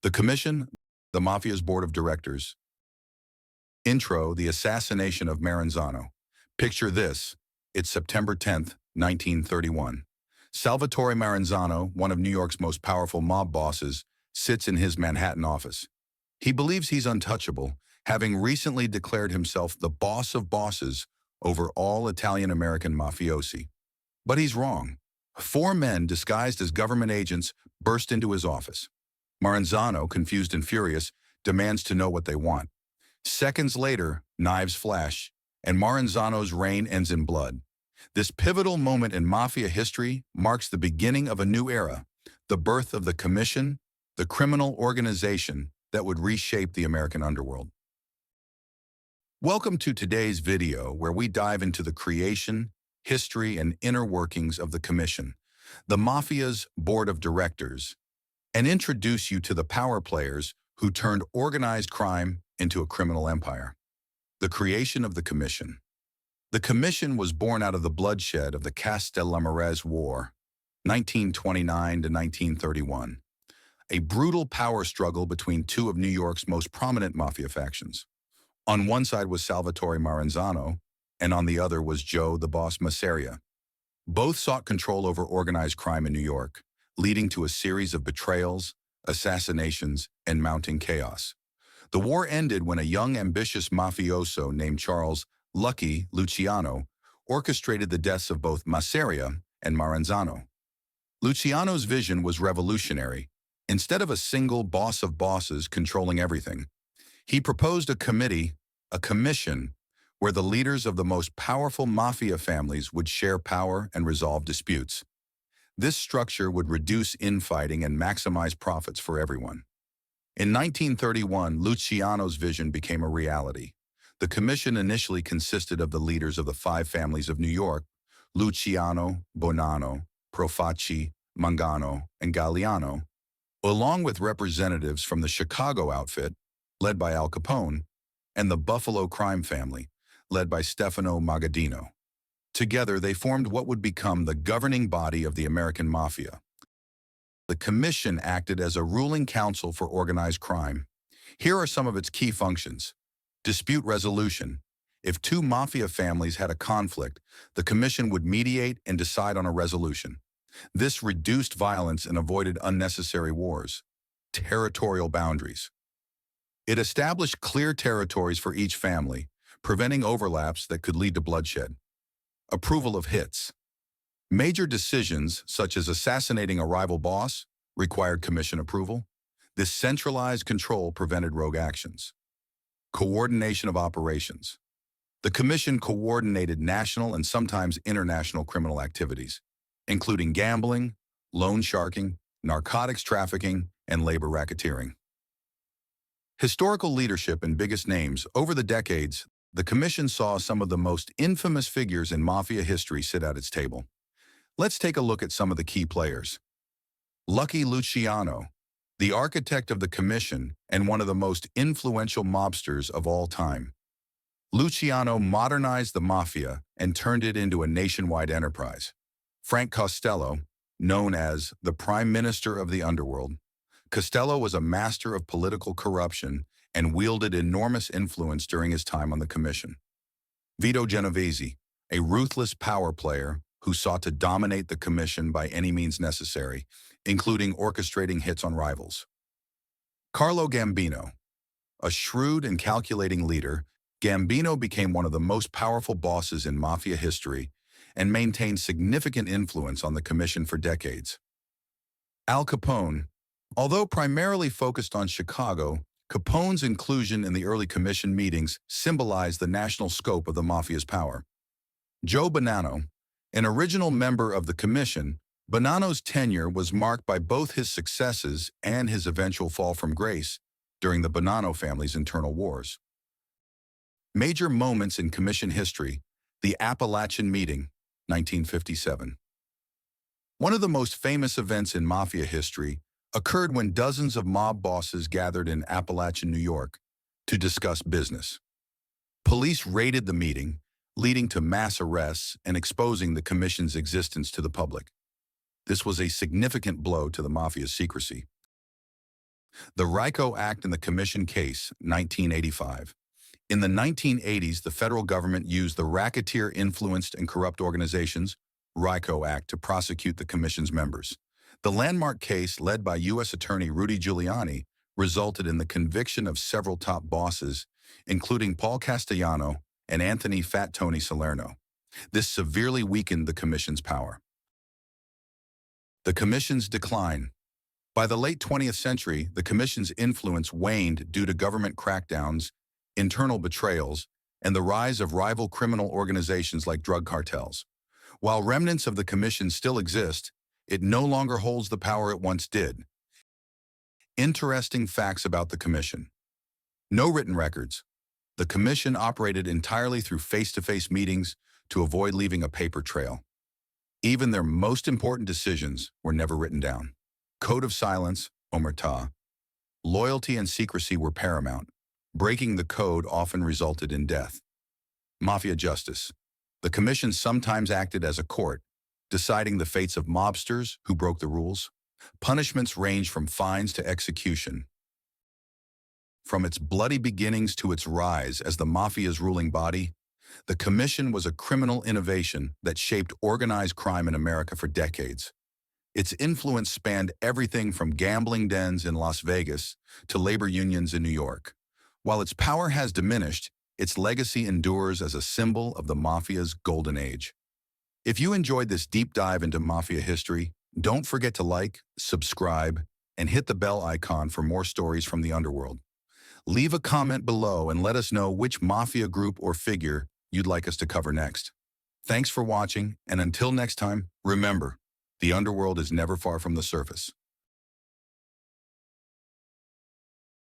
The Commission, the Mafia's Board of Directors. Intro, the assassination of Maranzano. Picture this. It's September 10th, 1931. Salvatore Maranzano, one of New York's most powerful mob bosses, sits in his Manhattan office. He believes he's untouchable, having recently declared himself the boss of bosses over all Italian-American mafiosi. But he's wrong. Four men disguised as government agents burst into his office. Maranzano, confused and furious, demands to know what they want. Seconds later, knives flash, and Maranzano's reign ends in blood. This pivotal moment in Mafia history marks the beginning of a new era, the birth of the Commission, the criminal organization that would reshape the American underworld. Welcome to today's video, where we dive into the creation, history, and inner workings of the Commission, the Mafia's Board of Directors, and introduce you to the power players who turned organized crime into a criminal empire. The creation of the Commission. The Commission was born out of the bloodshed of the Castellammarese War, 1929 to 1931, a brutal power struggle between two of New York's most prominent mafia factions. On one side was Salvatore Maranzano, and on the other was Joe the Boss Masseria. Both sought control over organized crime in New York, leading to a series of betrayals, assassinations, and mounting chaos. The war ended when a young, ambitious mafioso named Charles "Lucky" Luciano orchestrated the deaths of both Masseria and Maranzano. Luciano's vision was revolutionary. Instead of a single boss of bosses controlling everything, he proposed a commission, where the leaders of the most powerful mafia families would share power and resolve disputes. This structure would reduce infighting and maximize profits for everyone. In 1931, Luciano's vision became a reality. The commission initially consisted of the leaders of the five families of New York: Luciano, Bonanno, Profaci, Mangano, and Galliano, along with representatives from the Chicago outfit, led by Al Capone, and the Buffalo crime family, led by Stefano Magaddino. Together, they formed what would become the governing body of the American Mafia. The Commission acted as a ruling council for organized crime. Here are some of its key functions. Dispute resolution. If two mafia families had a conflict, the Commission would mediate and decide on a resolution. This reduced violence and avoided unnecessary wars. Territorial boundaries. It established clear territories for each family, preventing overlaps that could lead to bloodshed. Approval of hits. Major decisions, such as assassinating a rival boss, required commission approval. This centralized control prevented rogue actions. Coordination of operations. The commission coordinated national and sometimes international criminal activities, including gambling, loan sharking, narcotics trafficking, and labor racketeering. Historical leadership and biggest names. Over the decades, the commission saw some of the most infamous figures in mafia history sit at its table. Let's take a look at some of the key players. Lucky Luciano, the architect of the commission and one of the most influential mobsters of all time. Luciano modernized the mafia and turned it into a nationwide enterprise. Frank Costello, known as the Prime Minister of the Underworld. Costello was a master of political corruption and wielded enormous influence during his time on the commission. Vito Genovese, a ruthless power player who sought to dominate the commission by any means necessary, including orchestrating hits on rivals. Carlo Gambino, a shrewd and calculating leader, Gambino became one of the most powerful bosses in mafia history and maintained significant influence on the commission for decades. Al Capone, although primarily focused on Chicago, Capone's inclusion in the early commission meetings symbolized the national scope of the mafia's power. Joe Bonanno, an original member of the commission, Bonanno's tenure was marked by both his successes and his eventual fall from grace during the Bonanno family's internal wars. Major moments in commission history: the Apalachin Meeting, 1957. One of the most famous events in mafia history occurred when dozens of mob bosses gathered in Apalachin, New York, to discuss business. Police raided the meeting, leading to mass arrests and exposing the commission's existence to the public. This was a significant blow to the mafia's secrecy. The RICO Act and the Commission Case, 1985. In the 1980s, the federal government used the Racketeer Influenced and Corrupt Organizations, RICO Act, to prosecute the Commission's members. The landmark case, led by U.S. Attorney Rudy Giuliani, resulted in the conviction of several top bosses, including Paul Castellano and Anthony Fat Tony Salerno. This severely weakened the Commission's power. The Commission's decline. By the late 20th century, the Commission's influence waned due to government crackdowns, internal betrayals, and the rise of rival criminal organizations like drug cartels. While remnants of the Commission still exist, it no longer holds the power it once did. Interesting facts about the Commission. No written records. The Commission operated entirely through face-to-face meetings to avoid leaving a paper trail. Even their most important decisions were never written down. Code of silence, omerta. Loyalty and secrecy were paramount. Breaking the code often resulted in death. Mafia justice. The Commission sometimes acted as a court, deciding the fates of mobsters who broke the rules. Punishments ranged from fines to execution. From its bloody beginnings to its rise as the Mafia's ruling body, the Commission was a criminal innovation that shaped organized crime in America for decades. Its influence spanned everything from gambling dens in Las Vegas to labor unions in New York. While its power has diminished, its legacy endures as a symbol of the Mafia's golden age. If you enjoyed this deep dive into Mafia history, don't forget to like, subscribe, and hit the bell icon for more stories from the underworld. Leave a comment below and let us know which Mafia group or figure you'd like us to cover next. Thanks for watching, and until next time, remember, the underworld is never far from the surface.